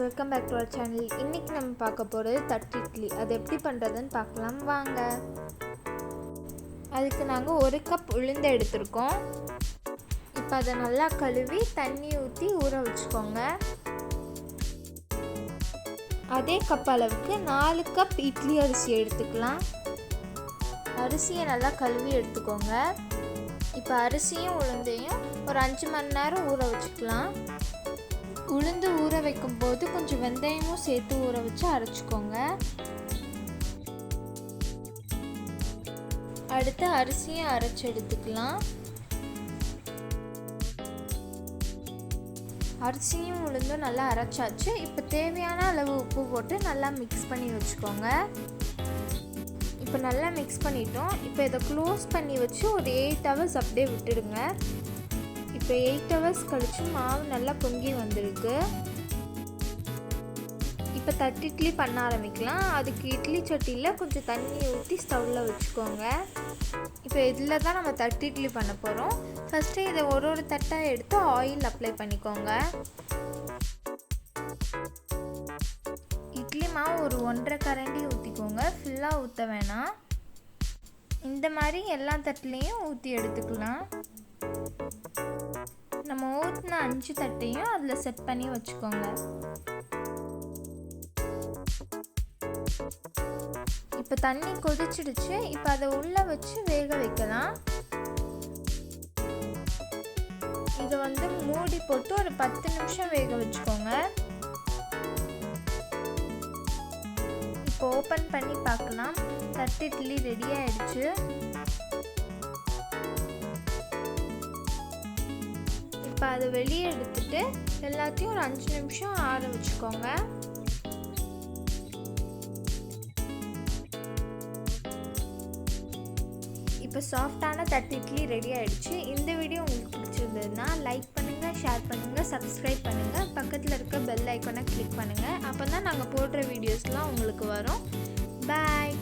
Welcome back to our channel. இன்றைக்கி நம்ம பார்க்க போகிறது தட்டு இட்லி. அது எப்படி பண்ணுறதுன்னு பார்க்கலாம் வாங்க. அதுக்கு நாங்கள் 1 கப் உளுந்து எடுத்திருக்கோம். இப்போ அதை நல்லா கழுவி தண்ணி ஊற்றி ஊற வச்சுக்கோங்க. அதே கப் அளவுக்கு 4 கப் இட்லி அரிசி எடுத்துக்கலாம். அரிசியை நல்லா கழுவி எடுத்துக்கோங்க. இப்போ அரிசியும் உளுந்தையும் ஒரு 5 மணி நேரம் ஊற வச்சுக்கலாம். உளுந்து ஊற வைக்கும்போது கொஞ்சம் வெந்தயமும் சேர்த்து ஊற வச்சு அரைச்சிக்கோங்க. அடுத்து அரிசியும் அரைச்சி எடுத்துக்கலாம். அரிசியும் உளுந்தும் நல்லா அரைச்சாச்சு. இப்போ தேவையான அளவு உப்பு போட்டு நல்லா மிக்ஸ் பண்ணி வச்சுக்கோங்க. இப்போ நல்லா மிக்ஸ் பண்ணிட்டோம். இப்போ இதை க்ளோஸ் பண்ணி வச்சு ஒரு 8 ஹவர்ஸ் அப்படியே விட்டுடுங்க. இப்போ 8 ஹவர்ஸ் கழித்து மாவு நல்லா பொங்கி வந்திருக்கு. இப்போ தட்டு இட்லி பண்ண ஆரம்பிக்கலாம். அதுக்கு இட்லி சட்டியில் கொஞ்சம் தண்ணி ஊற்றி ஸ்டவ்வில் வச்சுக்கோங்க. இப்போ இதில் தான் நம்ம தட்டு இட்லி பண்ண போகிறோம். ஃபஸ்ட்டு இதை ஒரு தட்டாக எடுத்து ஆயில் அப்ளை பண்ணிக்கோங்க. இட்லி மாவு ஒரு 1.5 கரண்டி ஊற்றிக்கோங்க. ஃபுல்லாக ஊற்ற வேணாம். இந்த மாதிரி எல்லா தட்டுலேயும் ஊற்றி எடுத்துக்கலாம். நம்ம ஊற்றின 5 தட்டையும் அதில் செட் பண்ணி வச்சுக்கோங்க. இப்போ தண்ணி கொதிச்சிடுச்சு. இப்போ அதை உள்ளே வச்சு வேக வைக்கலாம். இதை மூடி போட்டு ஒரு 10 நிமிஷம் வேக வச்சுக்கோங்க. இப்போ ஓப்பன் பண்ணி பார்க்கலாம். தட்டு இட்லி ரெடி ஆயிடுச்சு. இப்போ அதை வெளியே எடுத்துட்டு எல்லாத்தையும் ஒரு 5 நிமிஷம் ஆற வச்சுக்கோங்க. இப்போ சாஃப்டான தட்டு இட்லி ரெடி ஆயிடுச்சு. இந்த வீடியோ உங்களுக்கு பிடிச்சிருந்ததுன்னா லைக் பண்ணுங்கள், ஷேர் பண்ணுங்கள், சப்ஸ்கிரைப் பண்ணுங்கள். பக்கத்தில் இருக்க பெல் ஐக்கானை கிளிக் பண்ணுங்கள். அப்போ தான் நாங்கள் போடுற வீடியோஸ்லாம் உங்களுக்கு வரும். பாய்.